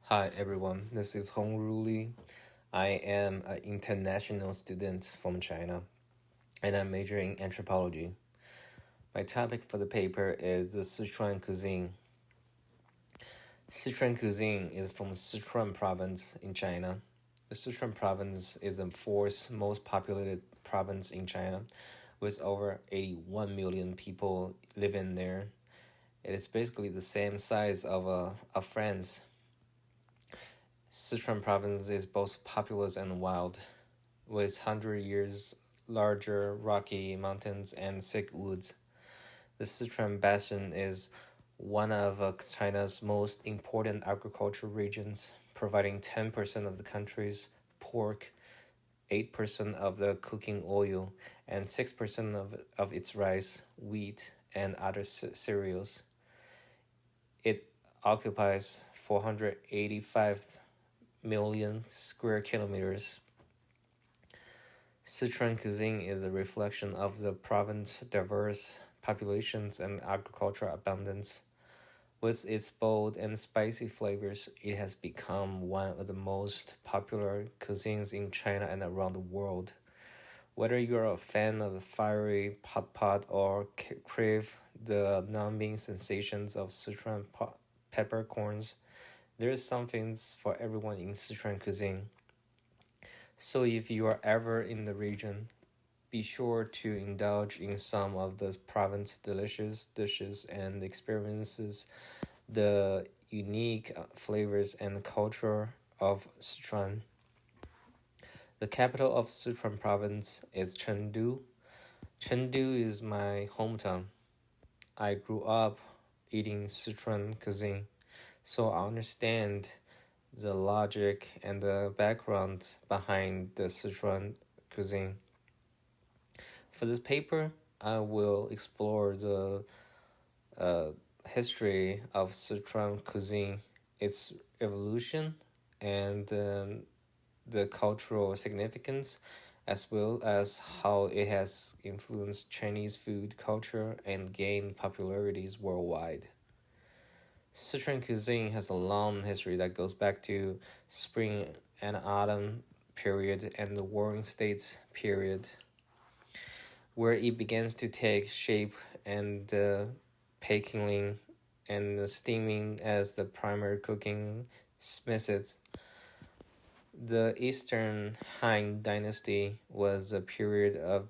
Hi everyone, this is Hongru. I am an international student from China and I'm majoring in anthropology. My topic for the paper is the Sichuan cuisine. Sichuan cuisine is from Sichuan province in China. The Sichuan province is the fourth most populated province in China with over 81 million people living there. It is basically the same size of France. Sichuan province is both populous and wild, with 100 years larger Rocky Mountains and thick woods. The Sichuan Basin is one of China's most important agricultural regions, providing 10% of the country's pork, 8% of the cooking oil, and 6% of its rice, wheat, and other cereals. It occupies 485 million square kilometers. Sichuan cuisine is a reflection of the province's diverse populations and agricultural abundance. With its bold and spicy flavors, it has become one of the most popular cuisines in China and around the world. Whether you're a fan of the fiery pot or crave the numbing sensations of Sichuan peppercorns, there is something for everyone in Sichuan cuisine. So if you are ever in the region, be sure to indulge in some of the province's delicious dishes and experiences the unique flavors and culture of Sichuan. The capital of Sichuan province is Chengdu. Chengdu is my hometown. I grew up eating Sichuan cuisine, so I understand the logic and the background behind the Sichuan cuisine. For this paper, I will explore the uh, history of Sichuan cuisine, its evolution, and the cultural significance, as well as how it has influenced Chinese food culture and gained popularities worldwide. Sichuan cuisine has a long history that goes back to spring and autumn period and the warring states period, where it begins to take shape and pickling and steaming as the primary cooking methods. The Eastern Han Dynasty was a period of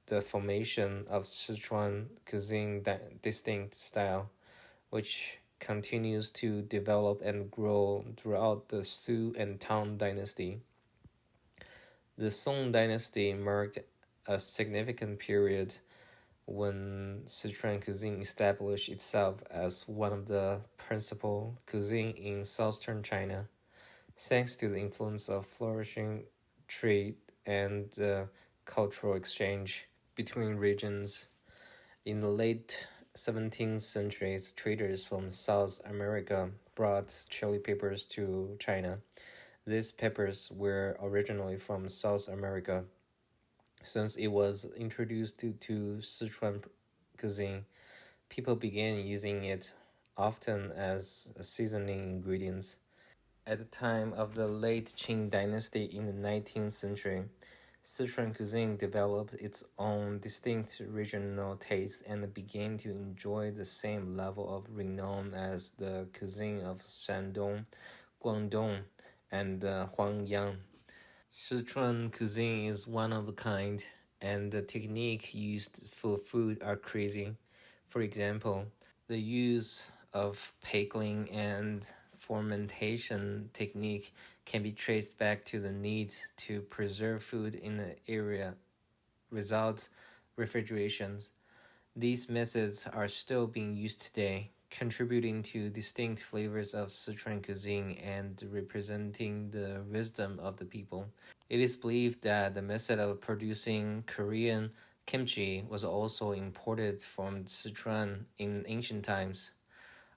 the formation of Sichuan cuisine distinct style, which continues to develop and grow throughout the Su and Tang dynasty. The Song dynasty marked a significant period when Sichuan cuisine established itself as one of the principal cuisine in southern China, thanks to the influence of flourishing trade and cultural exchange between regions. In the late 17th century, traders from South America brought chili peppers to China. These peppers were originally from South America. Since it was introduced to Sichuan cuisine, people began using it often as seasoning ingredients. At the time of the late Qing dynasty in the 19th century, Sichuan cuisine developed its own distinct regional taste and began to enjoy the same level of renown as the cuisine of Shandong, Guangdong, and Huangyang. Sichuan cuisine is one of a kind, and the technique used for food are crazy. For example, the use of pickling and fermentation technique can be traced back to the need to preserve food in the area without refrigeration. These methods are still being used today, contributing to distinct flavors of Sichuan cuisine and representing the wisdom of the people. It is believed that the method of producing Korean kimchi was also imported from Sichuan in ancient times.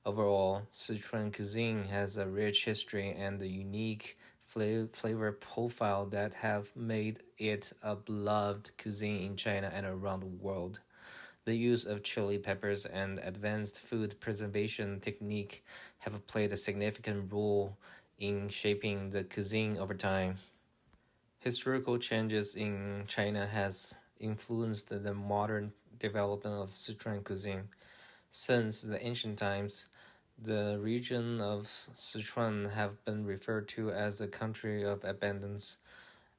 Overall, Sichuan cuisine has a rich history and a unique flavor profile that have made it a beloved cuisine in China and around the world. The use of chili peppers and advanced food preservation technique have played a significant role in shaping the cuisine over time. Historical changes in China has influenced the modern development of Sichuan cuisine. Since the ancient times, the region of Sichuan have been referred to as the country of abundance.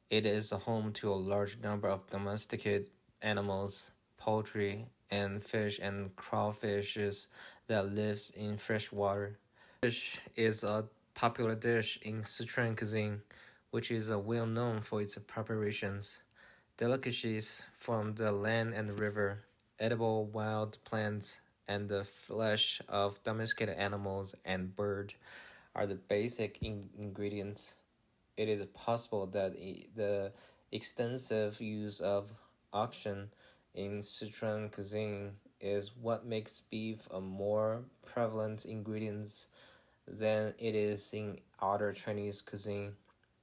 It is home to a large number of domesticated animals, poultry, and fish and crawfishes that lives in fresh water. Fish is a popular dish in Sichuan cuisine, which is well known for its preparations. Delicacies from the land and the river, edible wild plants, and the flesh of domesticated animals and bird are the basic ingredients. It is possible that the extensive use of auction in Sichuan cuisine is what makes beef a more prevalent ingredient than it is in other Chinese cuisine.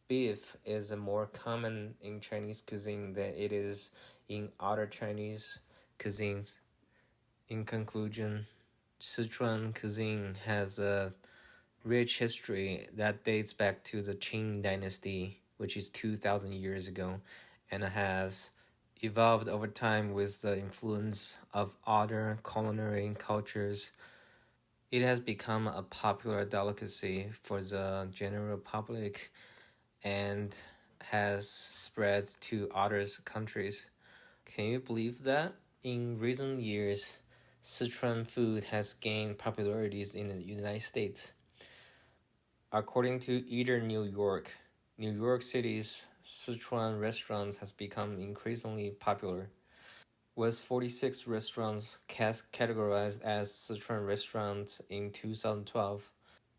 Beef is more common in Chinese cuisine than it is in other Chinese cuisines. In conclusion, Sichuan cuisine has a rich history that dates back to the Qing dynasty, which is 2,000 years ago, and has evolved over time with the influence of other culinary cultures. It has become a popular delicacy for the general public and has spread to other countries. Can you believe that? In recent years, Sichuan food has gained popularity in the United States. According to Eater New York City's Sichuan restaurants has become increasingly popular, with 46 restaurants categorized as Sichuan restaurants in 2012,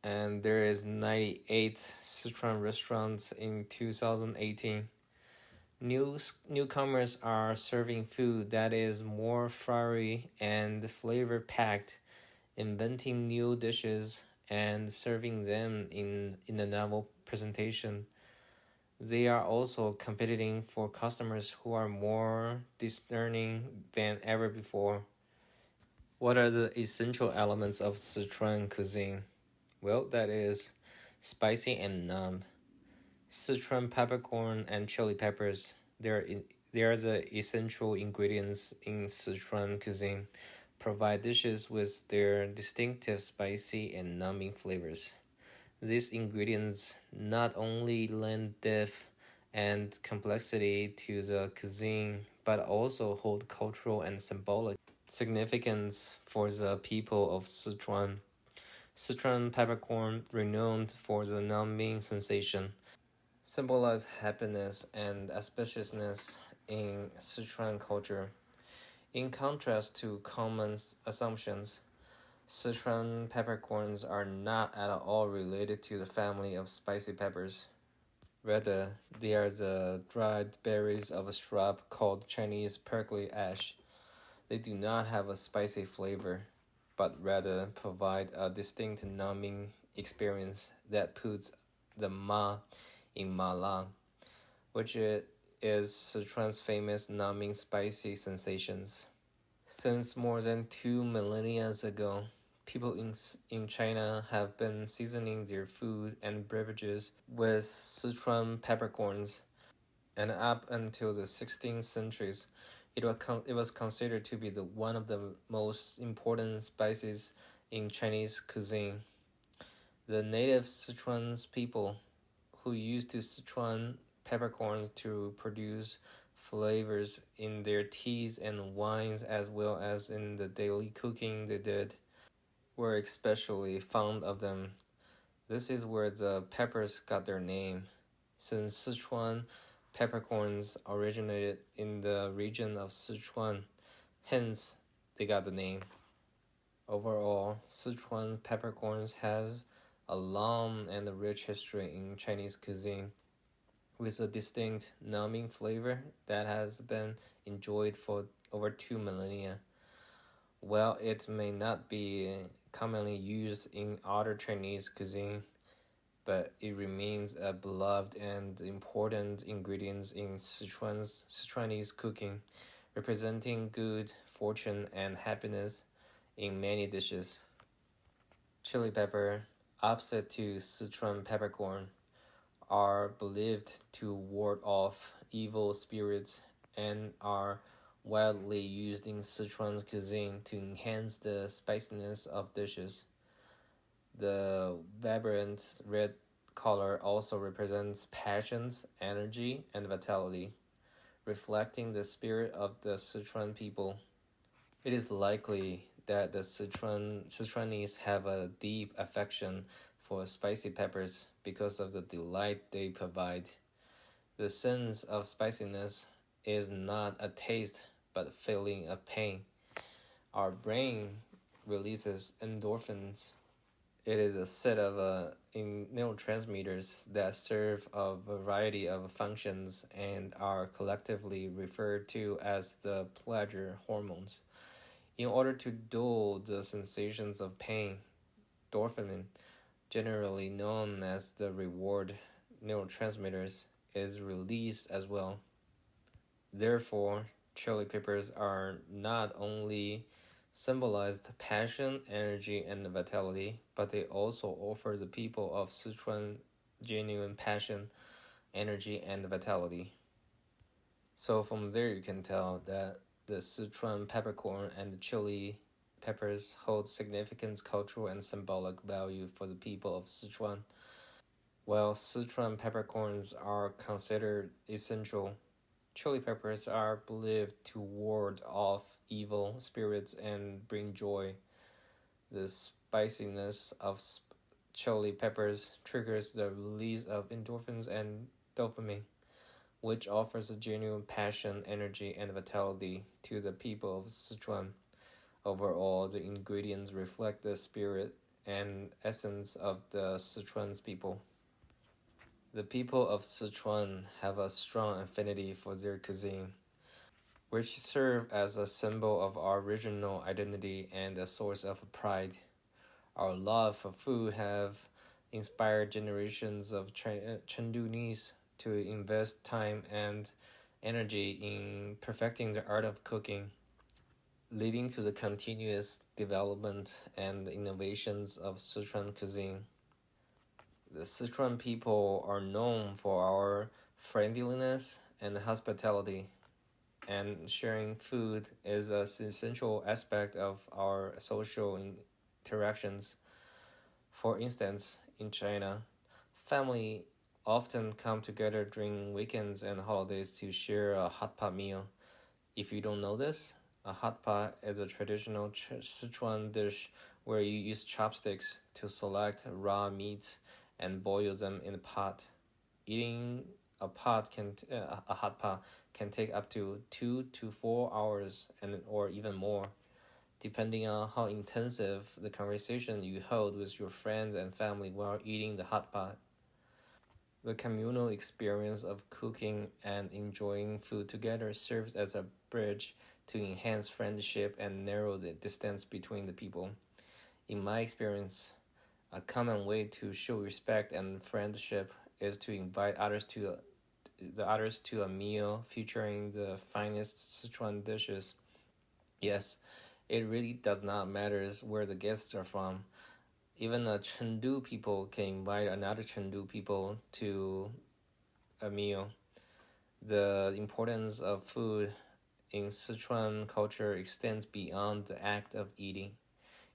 and there is 98 Sichuan restaurants in 2018. Newcomers are serving food that is more fiery and flavor packed, inventing new dishes and serving them in a novel presentation. They are also competing for customers who are more discerning than ever before. What are the essential elements of Sichuan cuisine? Well, that is spicy and numb. Sichuan peppercorn and chili peppers. They are the essential ingredients in Sichuan cuisine, provide dishes with their distinctive spicy and numbing flavors. These ingredients not only lend depth and complexity to the cuisine, but also hold cultural and symbolic significance for the people of Sichuan. Sichuan peppercorn, renowned for the numbing sensation, symbolize happiness and auspiciousness in Sichuan culture. In contrast to common assumptions, Sichuan peppercorns are not at all related to the family of spicy peppers. Rather, they are the dried berries of a shrub called Chinese prickly ash. They do not have a spicy flavor, but rather provide a distinct numbing experience that puts the ma in mala, which is Sichuan's famous numbing spicy sensations. Since more than 2 millennia ago, people in China have been seasoning their food and beverages with Sichuan peppercorns, and up until the 16th centuries, it was considered to be one of the most important spices in Chinese cuisine. The native Sichuan people who used to Sichuan peppercorns to produce flavors in their teas and wines as well as in the daily cooking they did were especially fond of them. This is where the peppers got their name, since Sichuan peppercorns originated in the region of Sichuan, hence they got the name. Overall, Sichuan peppercorns has a long and rich history in Chinese cuisine, with a distinct numbing flavor that has been enjoyed for over 2 millennia. While it may not be commonly used in other Chinese cuisine, but it remains a beloved and important ingredient in Sichuanese cooking, representing good fortune and happiness in many dishes. Chili pepper, opposite to Sichuan peppercorn, are believed to ward off evil spirits and are widely used in Sichuan's cuisine to enhance the spiciness of dishes. The vibrant red color also represents passions, energy, and vitality, reflecting the spirit of the Sichuan people. It is likely that the Sichuanese have a deep affection for spicy peppers because of the delight they provide. The sense of spiciness is not a taste but a feeling of pain. Our brain releases endorphins. It is a set of neurotransmitters that serve a variety of functions and are collectively referred to as the pleasure hormones. In order to dull the sensations of pain, dopamine, generally known as the reward neurotransmitters, is released as well. Therefore, chili peppers are not only symbolized passion, energy, and vitality, but they also offer the people of Sichuan genuine passion, energy, and vitality. So from there you can tell that the Sichuan peppercorn and the chili peppers hold significant cultural and symbolic value for the people of Sichuan. While Sichuan peppercorns are considered essential, chili peppers are believed to ward off evil spirits and bring joy. The spiciness of chili peppers triggers the release of endorphins and dopamine, which offers a genuine passion, energy, and vitality to the people of Sichuan. Overall, the ingredients reflect the spirit and essence of the Sichuan's people. The people of Sichuan have a strong affinity for their cuisine, which serve as a symbol of our regional identity and a source of pride. Our love for food have inspired generations of Chengdunese to invest time and energy in perfecting the art of cooking, leading to the continuous development and innovations of Sichuan cuisine. The Sichuan people are known for our friendliness and hospitality, and sharing food is an essential aspect of our social interactions. For instance, in China, family often come together during weekends and holidays to share a hot pot meal. If you don't know this, a hot pot is a traditional Sichuan dish where you use chopsticks to select raw meats and boil them in a pot. Eating a hot pot can take up to 2 to 4 hours or even more, depending on how intensive the conversation you hold with your friends and family while eating the hot pot. The communal experience of cooking and enjoying food together serves as a bridge to enhance friendship and narrow the distance between the people. In my experience, a common way to show respect and friendship is to invite the others to a meal featuring the finest Sichuan dishes. Yes, it really does not matter where the guests are from. Even a Chengdu people can invite another Chengdu people to a meal. The importance of food in Sichuan culture extends beyond the act of eating.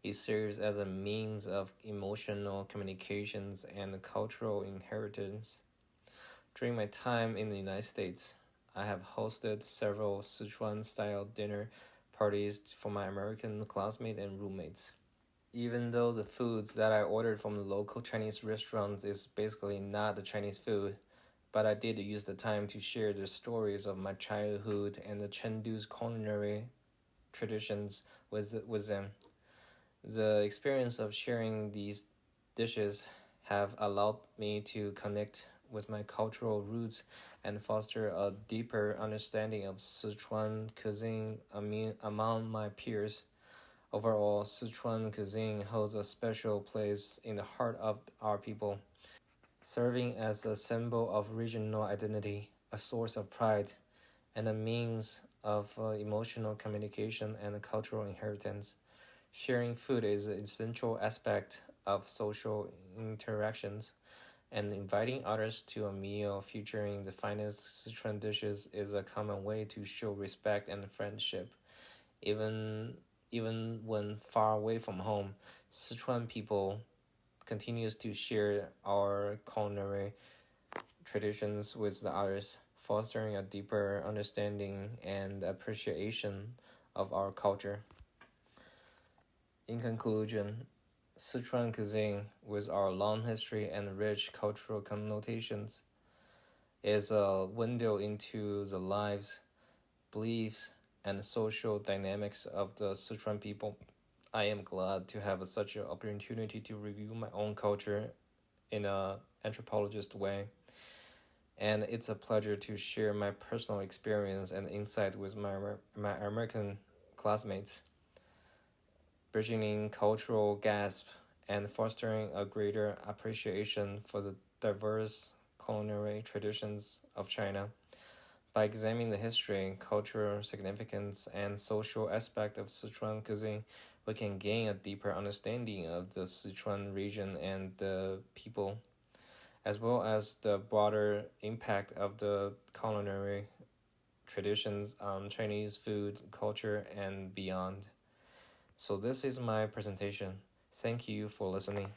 It serves as a means of emotional communications and cultural inheritance. During my time in the United States, I have hosted several Sichuan-style dinner parties for my American classmates and roommates. Even though the foods that I ordered from the local Chinese restaurants is basically not the Chinese food, but I did use the time to share the stories of my childhood and the Chengdu's culinary traditions with them. The experience of sharing these dishes have allowed me to connect with my cultural roots and foster a deeper understanding of Sichuan cuisine among my peers. Overall, Sichuan cuisine holds a special place in the heart of our people, serving as a symbol of regional identity, a source of pride, and a means of emotional communication and cultural inheritance. Sharing food is an essential aspect of social interactions, and inviting others to a meal featuring the finest Sichuan dishes is a common way to show respect and friendship. Even even when far away from home, Sichuan people continues to share our culinary traditions with the others, fostering a deeper understanding and appreciation of our culture. In conclusion, Sichuan cuisine, with our long history and rich cultural connotations, is a window into the lives, beliefs, and social dynamics of the Sichuan people. I am glad to have such an opportunity to review my own culture in an anthropologist way, and it's a pleasure to share my personal experience and insight with my American classmates, bridging cultural gasp and fostering a greater appreciation for the diverse culinary traditions of China. By examining the history, cultural significance, and social aspect of Sichuan cuisine, we can gain a deeper understanding of the Sichuan region and the people, as well as the broader impact of the culinary traditions on Chinese food, culture, and beyond. So, this is my presentation. Thank you for listening.